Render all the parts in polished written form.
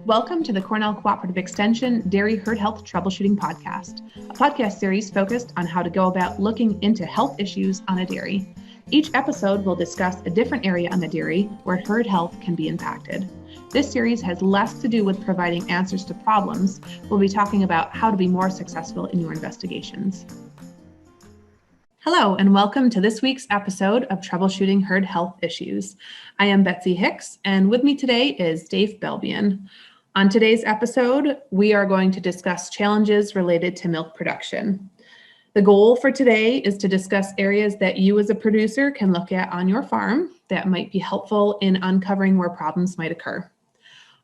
Welcome to the Cornell Cooperative Extension Dairy Herd Health Troubleshooting Podcast, a podcast series focused on how to go about looking into health issues on a dairy. Each episode will discuss a different area on the dairy where herd health can be impacted. This series has less to do with providing answers to problems. We'll be talking about how to be more successful in your investigations. Hello, and welcome to this week's episode of Troubleshooting Herd Health Issues. I am Betsy Hicks, and with me today is Dave Balbian. On today's episode, we are going to discuss challenges related to milk production. The goal for today is to discuss areas that you as a producer can look at on your farm that might be helpful in uncovering where problems might occur.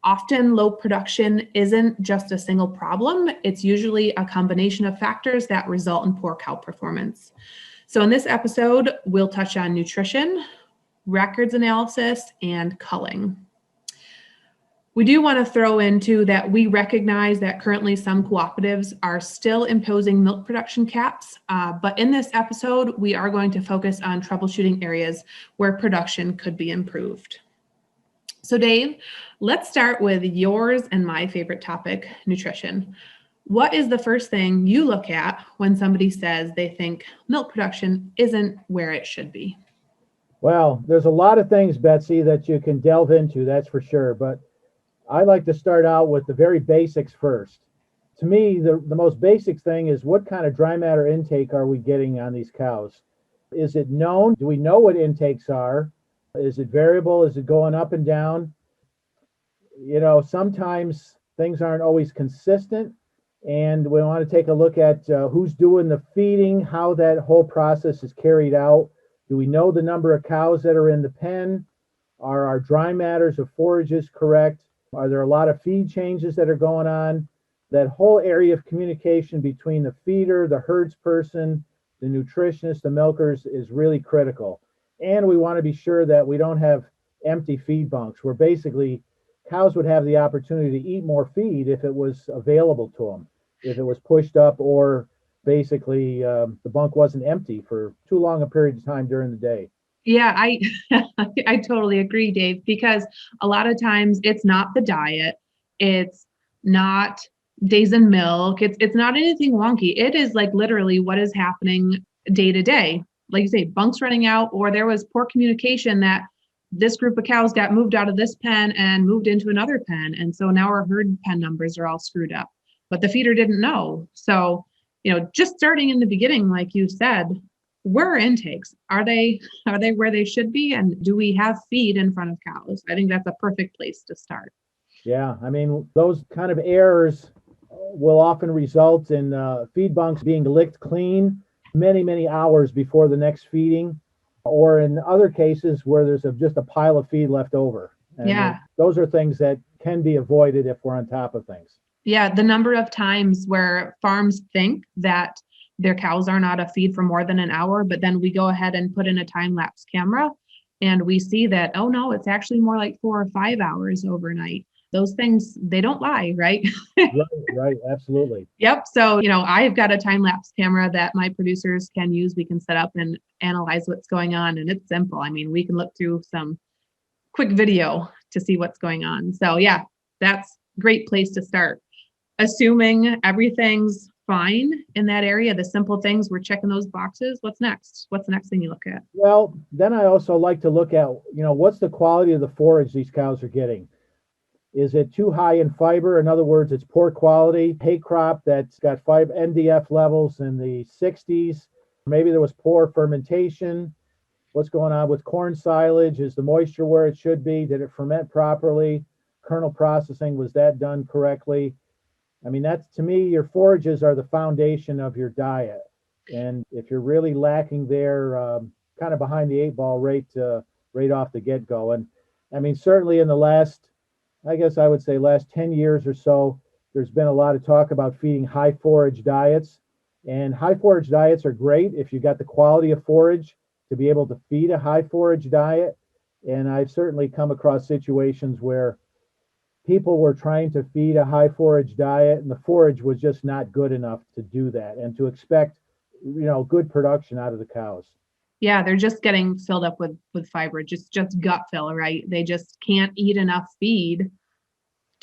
Often, low production isn't just a single problem. It's usually a combination of factors that result in poor cow performance. So in this episode, we'll touch on nutrition, records analysis, and culling. We do want to throw into that we recognize that currently some cooperatives are still imposing milk production caps, but in this episode, we are going to focus on troubleshooting areas where production could be improved. So Dave, let's start with yours and my favorite topic, nutrition. What is the first thing you look at when somebody says they think milk production isn't where it should be? Well, there's a lot of things, Betsy, that you can delve into, that's for sure, but I like to start out with the very basics first. To me, the most basic thing is what kind of dry matter intake are we getting on these cows? Is it known? Do we know what intakes are? Is it variable? Is it going up and down? You know, sometimes things aren't always consistent, and we want to take a look at who's doing the feeding, how that whole process is carried out. Do we know the number of cows that are in the pen? Are our dry matters of forages correct? Are there a lot of feed changes that are going on? That whole area of communication between the feeder, the herds person, the nutritionist, the milkers is really critical. And we want to be sure that we don't have empty feed bunks where basically cows would have the opportunity to eat more feed if it was available to them, if it was pushed up, or basically the bunk wasn't empty for too long a period of time during the day. Yeah, I totally agree, Dave, because a lot of times it's not the diet, it's not days in milk, it's not anything wonky. It is like literally what is happening day to day. Like you say, bunks running out, or there was poor communication that this group of cows got moved out of this pen and moved into another pen. And so now our herd pen numbers are all screwed up, but the feeder didn't know. So, just starting in the beginning, like you said, where are intakes? Are they where they should be? And do we have feed in front of cows? I think that's a perfect place to start. Yeah, I mean, those kind of errors will often result in feed bunks being licked clean many hours before the next feeding, or in other cases where there's just a pile of feed left over. And yeah, those are things that can be avoided if we're on top of things. Yeah, the number of times where farms think that their cows are not a feed for more than an hour, but then we go ahead and put in a time-lapse camera and we see that, oh no, it's actually more like 4 or 5 hours overnight. Those things, they don't lie, right? Right, absolutely. Yep. So, I've got a time-lapse camera that my producers can use. We can set up and analyze what's going on, and it's simple. I mean, we can look through some quick video to see what's going on. So yeah, that's a great place to start. Assuming everything's fine in that area, the simple things, we're checking those boxes. What's next? What's the next thing you look at? Well, then I also like to look at, what's the quality of the forage these cows are getting? Is it too high in fiber? In other words, it's poor quality hay crop that's got NDF levels in the 60s. Maybe there was poor fermentation. What's going on with corn silage? Is the moisture where it should be? Did it ferment properly? Kernel processing, was that done correctly? I mean, that's, to me, your forages are the foundation of your diet. And if you're really lacking there, kind of behind the 8 ball right off the get-go. And I mean, certainly in the last 10 years or so, there's been a lot of talk about feeding high forage diets. And high forage diets are great if you got the quality of forage to be able to feed a high forage diet. And I've certainly come across situations where people were trying to feed a high forage diet and the forage was just not good enough to do that and to expect, good production out of the cows. Yeah, they're just getting filled up with fiber, just gut fill, right? They just can't eat enough feed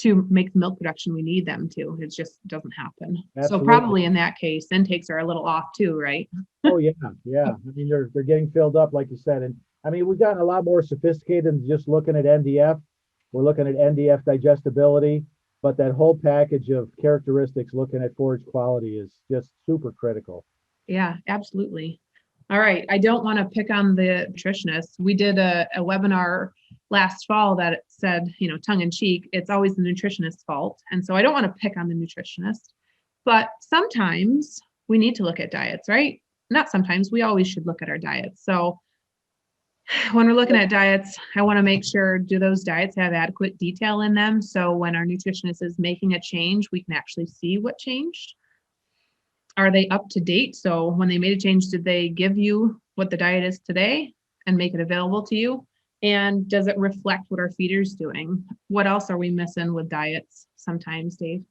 to make the milk production we need them to. It just doesn't happen. So Absolutely. probably in that case, intakes are a little off too, right? Oh yeah, yeah. I mean, they're getting filled up, like you said, and I mean, we've gotten a lot more sophisticated than just looking at NDF. We're looking at NDF digestibility, but that whole package of characteristics, looking at forage quality, is just super critical. Yeah, absolutely. All right. I don't want to pick on the nutritionists. We did a webinar last fall that said, tongue in cheek, it's always the nutritionist's fault. And so I don't want to pick on the nutritionist, but sometimes we need to look at diets, right? Not sometimes, we always should look at our diets. So when we're looking at diets, I want to make sure, do those diets have adequate detail in them? So when our nutritionist is making a change, we can actually see what changed. Are they up to date? So when they made a change, did they give you what the diet is today and make it available to you? And does it reflect what our feeder's doing? What else are we missing with diets sometimes, Dave?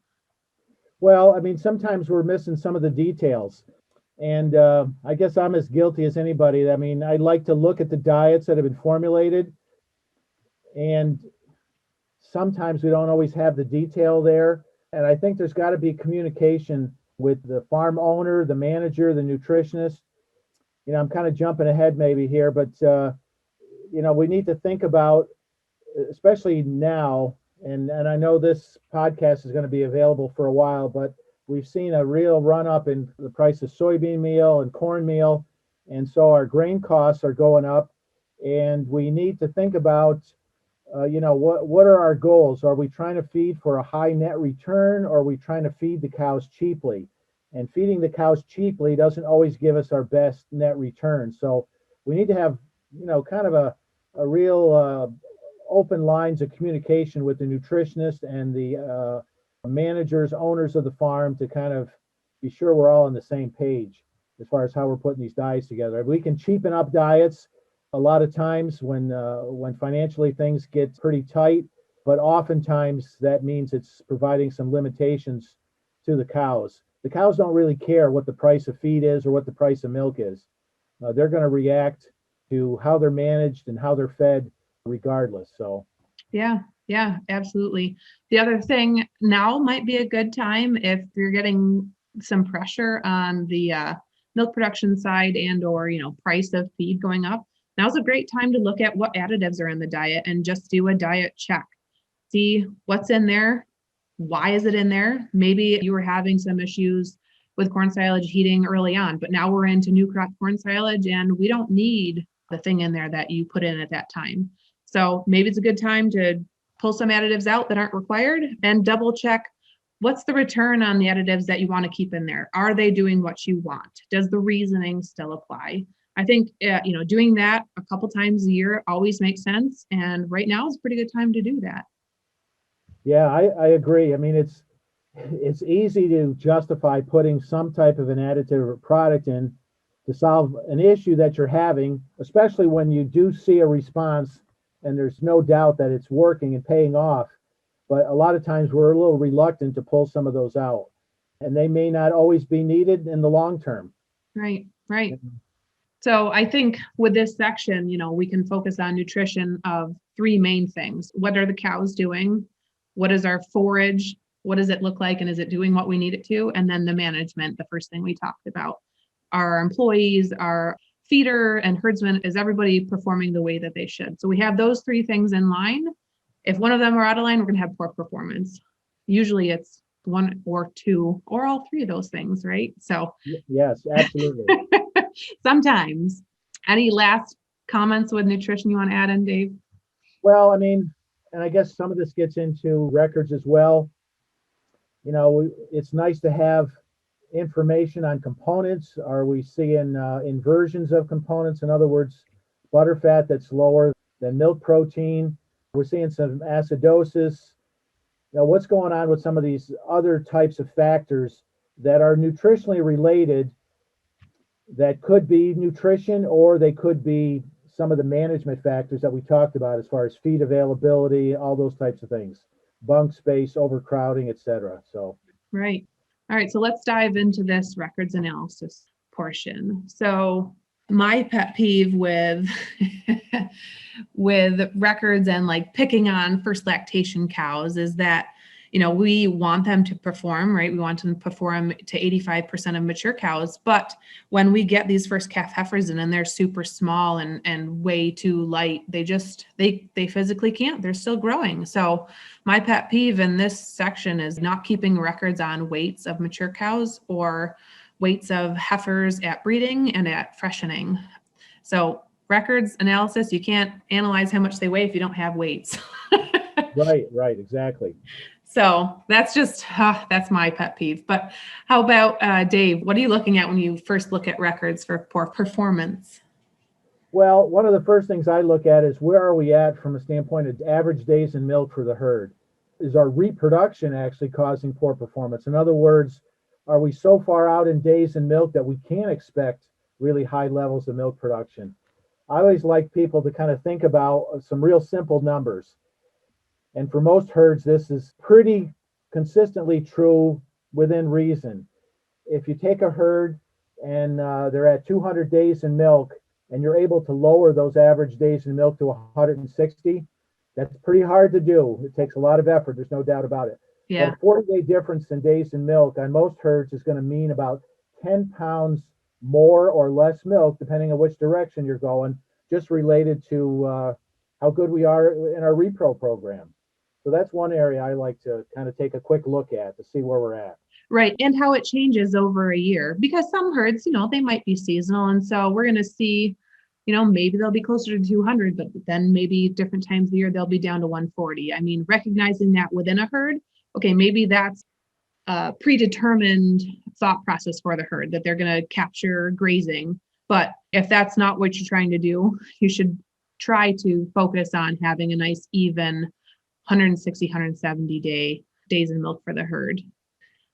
Well, I mean, sometimes we're missing some of the details. And I guess I'm as guilty as anybody. I mean, I like to look at the diets that have been formulated, and sometimes we don't always have the detail there. And I think there's got to be communication with the farm owner, the manager, the nutritionist. I'm kind of jumping ahead maybe here, but we need to think about, especially now, and I know this podcast is going to be available for a while, but we've seen a real run up in the price of soybean meal and corn meal, and so our grain costs are going up, and we need to think about what are our goals? Are we trying to feed for a high net return, or are we trying to feed the cows cheaply? And feeding the cows cheaply doesn't always give us our best net return. So we need to have, kind of a real open lines of communication with the nutritionist and the managers, owners of the farm, to kind of be sure we're all on the same page as far as how we're putting these diets together. We can cheapen up diets a lot of times when financially things get pretty tight, but oftentimes that means it's providing some limitations to the cows. The cows don't really care what the price of feed is or what the price of milk is. They're going to react to how they're managed and how they're fed regardless. So yeah, absolutely. The other thing, now might be a good time if you're getting some pressure on the milk production side and or price of feed going up. Now's a great time to look at what additives are in the diet and just do a diet check. See what's in there. Why is it in there? Maybe you were having some issues with corn silage heating early on, but now we're into new crop corn silage and we don't need the thing in there that you put in at that time. So maybe it's a good time to pull some additives out that aren't required and double check what's the return on the additives that you want to keep in there. Are they doing what you want? Does the reasoning still apply? I think, doing that a couple times a year always makes sense. And right now is a pretty good time to do that. Yeah, I agree. I mean, it's easy to justify putting some type of an additive or product in to solve an issue that you're having, especially when you do see a response and there's no doubt that it's working and paying off. But a lot of times we're a little reluctant to pull some of those out, and they may not always be needed in the long term. Right. So I think with this section, we can focus on nutrition of three main things. What are the cows doing? What is our forage? What does it look like? And is it doing what we need it to? And then the management, the first thing we talked about. Our employees, our feeder and herdsmen, is everybody performing the way that they should? So we have those three things in line. If one of them are out of line, we're going to have poor performance. Usually it's one or two or all three of those things, right? So yes, absolutely. Sometimes. Any last comments with nutrition you want to add in, Dave? Well, I mean, and I guess some of this gets into records as well. It's nice to have information on components. Are we seeing inversions of components? In other words, butterfat that's lower than milk protein. We're seeing some acidosis. What's going on with some of these other types of factors that are nutritionally related, that could be nutrition, or they could be some of the management factors that we talked about as far as feed availability, all those types of things, bunk space, overcrowding, etc. So right. All right, so let's dive into this records analysis portion. So my pet peeve with with records and like picking on first lactation cows is that we want them to perform, right? We want them to perform to 85% of mature cows. But when we get these first calf heifers in and they're super small and way too light, they physically can't. They're still growing. So my pet peeve in this section is not keeping records on weights of mature cows or weights of heifers at breeding and at freshening. So records analysis, you can't analyze how much they weigh if you don't have weights. Right, exactly. So that's just, that's my pet peeve. But how about Dave? What are you looking at when you first look at records for poor performance? Well, one of the first things I look at is where are we at from a standpoint of average days in milk for the herd? Is our reproduction actually causing poor performance? In other words, are we so far out in days in milk that we can't expect really high levels of milk production? I always like people to kind of think about some real simple numbers. And for most herds, this is pretty consistently true within reason. If you take a herd and they're at 200 days in milk and you're able to lower those average days in milk to 160, that's pretty hard to do. It takes a lot of effort, there's no doubt about it. Yeah. But a 40-day difference in days in milk on most herds is going to mean about 10 pounds more or less milk, depending on which direction you're going, just related to how good we are in our repro program. So that's one area I like to kind of take a quick look at to see where we're at. Right. And how it changes over a year, because some herds, they might be seasonal. And so we're going to see, maybe they'll be closer to 200, but then maybe different times of the year, they'll be down to 140. I mean, recognizing that within a herd, okay, maybe that's a predetermined thought process for the herd that they're going to capture grazing. But if that's not what you're trying to do, you should try to focus on having a nice, even 160, 170 days in milk for the herd.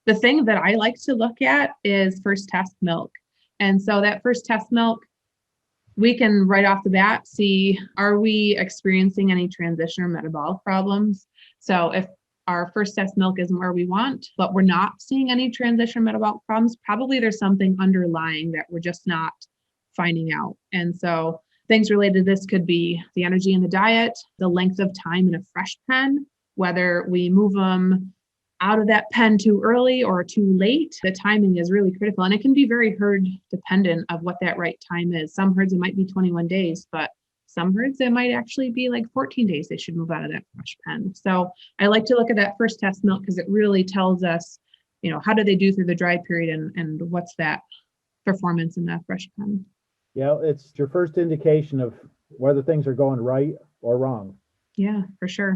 The thing that I like to look at is first test milk. And so that first test milk, we can right off the bat see, are we experiencing any transition or metabolic problems? So if our first test milk isn't where we want, but we're not seeing any transition or metabolic problems, probably there's something underlying that we're just not finding out. And so things related to this could be the energy in the diet, the length of time in a fresh pen, whether we move them out of that pen too early or too late. The timing is really critical, and it can be very herd dependent of what that right time is. Some herds, it might be 21 days, but some herds, it might actually be like 14 days they should move out of that fresh pen. So I like to look at that first test milk because it really tells us, how do they do through the dry period and what's that performance in that fresh pen. Yeah, it's your first indication of whether things are going right or wrong. Yeah, for sure.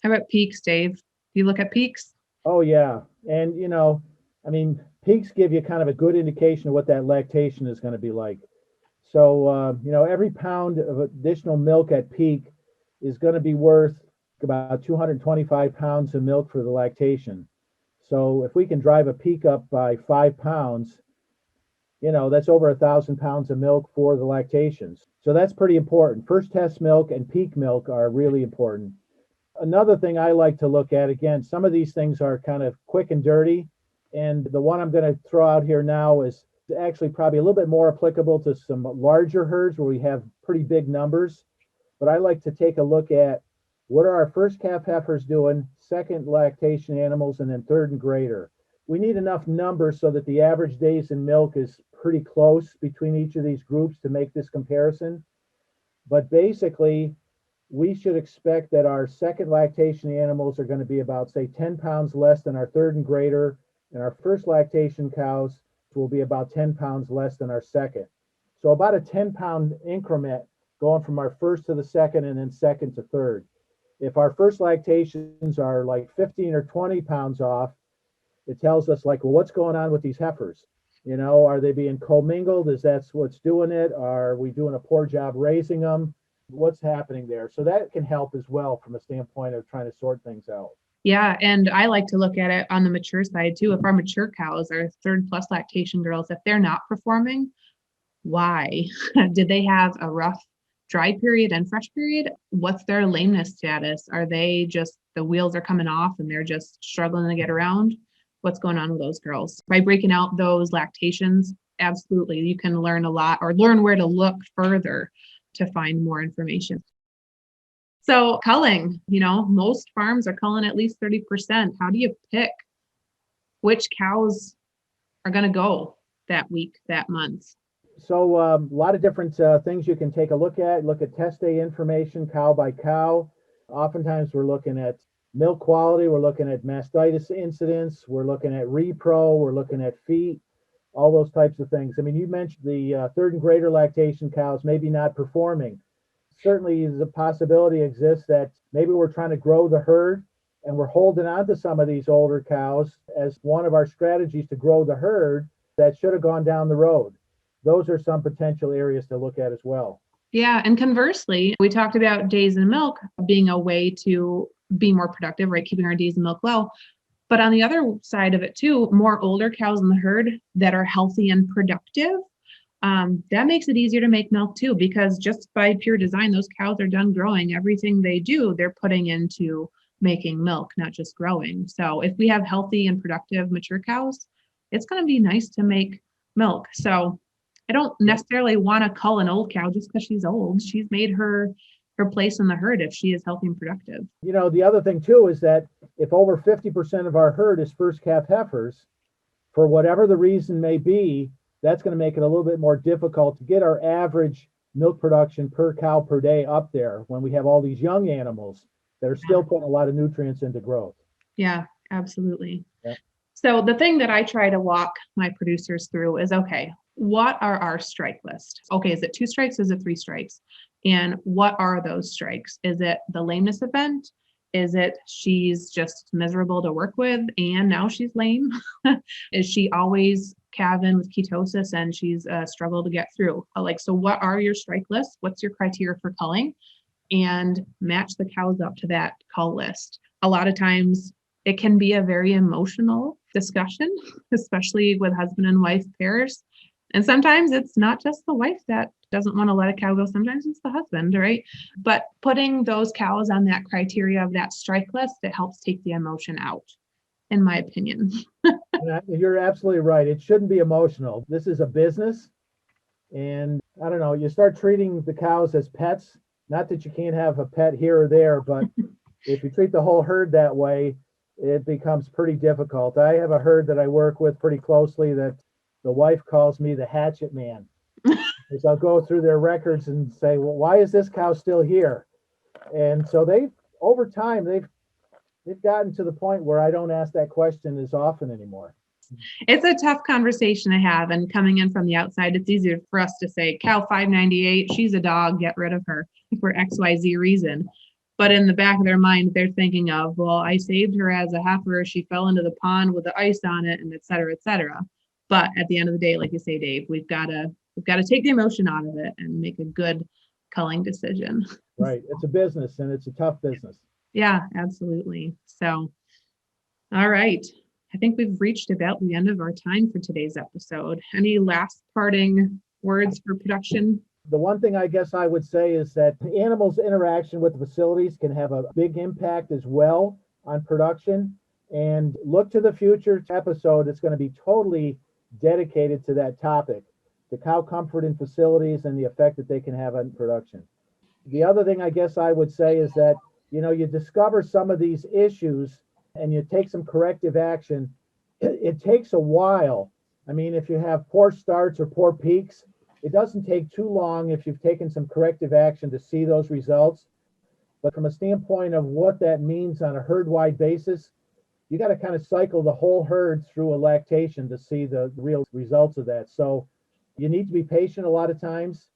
How about peaks, Dave? Do you look at peaks? Oh, yeah. And, peaks give you kind of a good indication of what that lactation is going to be like. So, every pound of additional milk at peak is going to be worth about 225 pounds of milk for the lactation. So if we can drive a peak up by 5 pounds, that's over 1,000 pounds of milk for the lactations. So that's pretty important. First test milk and peak milk are really important. Another thing I like to look at, again, some of these things are kind of quick and dirty. And the one I'm going to throw out here now is actually probably a little bit more applicable to some larger herds where we have pretty big numbers. But I like to take a look at what are our first calf heifers doing, second lactation animals, and then third and greater. We need enough numbers so that the average days in milk is pretty close between each of these groups to make this comparison. But basically, we should expect that our second lactation animals are going to be about, say, 10 pounds less than our third and greater, and our first lactation cows will be about 10 pounds less than our second. So about a 10-pound increment going from our first to the second and then second to third. If our first lactations are like 15 or 20 pounds off, it tells us like, well, what's going on with these heifers? Are they being commingled? Is that what's doing it? Are we doing a poor job raising them? What's happening there? So that can help as well from a standpoint of trying to sort things out. Yeah, and I like to look at it on the mature side too. If our mature cows are third plus lactation girls, if they're not performing, why? Did they have a rough dry period and fresh period? What's their lameness status? Are they just, the wheels are coming off and they're just struggling to get around? What's going on with those girls? By breaking out those lactations, absolutely, you can learn a lot or learn where to look further to find more information. So culling, most farms are culling at least 30%. How do you pick which cows are going to go that week, that month? So a lot of different things you can take a look at. Look at test day information, cow by cow. Oftentimes we're looking at milk quality. We're looking at mastitis incidents. We're looking at repro. We're looking at feet, all those types of things. I mean, you mentioned the third and greater lactation cows maybe not performing. Certainly the possibility exists that maybe we're trying to grow the herd and we're holding on to some of these older cows as one of our strategies to grow the herd that should have gone down the road. Those are some potential areas to look at as well. Yeah. And conversely, we talked about days in milk being a way to be more productive, right? Keeping our days in milk low. But on the other side of it too, more older cows in the herd that are healthy and productive, that makes it easier to make milk too, because just by pure design, those cows are done growing. Everything they do, they're putting into making milk, not just growing. So if we have healthy and productive mature cows, it's going to be nice to make milk. So I don't necessarily want to cull an old cow just because she's old. She's made her place in the herd if she is healthy and productive. The other thing too is that if over 50% of our herd is first calf heifers, for whatever the reason may be, that's going to make it a little bit more difficult to get our average milk production per cow per day up there when we have all these young animals that are still putting a lot of nutrients into growth. Yeah, absolutely. Yeah. So the thing that I try to walk my producers through is, okay, what are our strike list? Okay, is it 2 strikes? Is it 3 strikes? And what are those strikes? Is it the lameness event? Is it she's just miserable to work with and now she's lame? Is she always calving with ketosis and she's struggled to get through? So what are your strike lists? What's your criteria for culling? And match the cows up to that cull list. A lot of times it can be a very emotional discussion, especially with husband and wife pairs. And sometimes it's not just the wife that doesn't want to let a cow go. Sometimes it's the husband, right? But putting those cows on that criteria of that strike list, it helps take the emotion out, in my opinion. You're absolutely right. It shouldn't be emotional. This is a business. And I don't know, you start treating the cows as pets. Not that you can't have a pet here or there, but if you treat the whole herd that way, it becomes pretty difficult. I have a herd that I work with pretty closely that the wife calls me the hatchet man. Because I'll go through their records and say, well, why is this cow still here? And so over time, they've gotten to the point where I don't ask that question as often anymore. It's a tough conversation to have. And coming in from the outside, it's easier for us to say, cow 598, she's a dog, get rid of her for XYZ reason. But in the back of their mind, they're thinking of, well, I saved her as a heifer. She fell into the pond with the ice on it, and et cetera, et cetera. But at the end of the day, like you say, Dave, we've got to take the emotion out of it and make a good culling decision. Right. It's a business and it's a tough business. Yeah, absolutely. So, all right. I think we've reached about the end of our time for today's episode. Any last parting words for production? The one thing I guess I would say is that the animals' interaction with the facilities can have a big impact as well on production. And look to the future episode. It's going to be totally dedicated to that topic, the cow comfort in facilities and the effect that they can have on production. The other thing I guess I would say is that, you discover some of these issues and you take some corrective action. It takes a while. I mean, if you have poor starts or poor peaks, it doesn't take too long if you've taken some corrective action to see those results. But from a standpoint of what that means on a herd-wide basis, you got to kind of cycle the whole herd through a lactation to see the real results of that. So you need to be patient a lot of times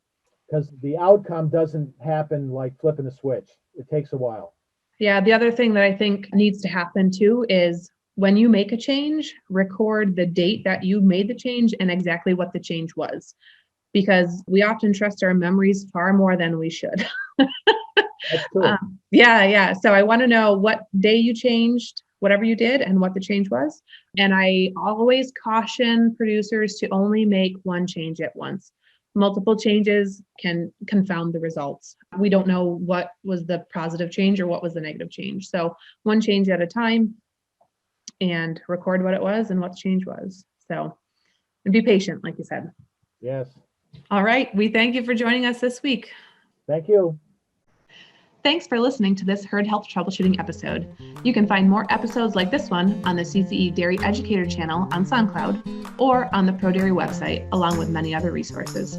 because the outcome doesn't happen like flipping a switch. It takes a while. Yeah, the other thing that I think needs to happen too is when you make a change, record the date that you made the change and exactly what the change was. Because we often trust our memories far more than we should. That's true. Yeah. So I want to know what day you changed, whatever you did, and what the change was. And I always caution producers to only make one change at once. Multiple changes can confound the results. We don't know what was the positive change or what was the negative change. So one change at a time and record what it was and what the change was. So and be patient, like you said. Yes. All right. We thank you for joining us this week. Thank you. Thanks for listening to this herd health troubleshooting episode. You can find more episodes like this one on the CCE Dairy Educator channel on SoundCloud or on the ProDairy website, along with many other resources.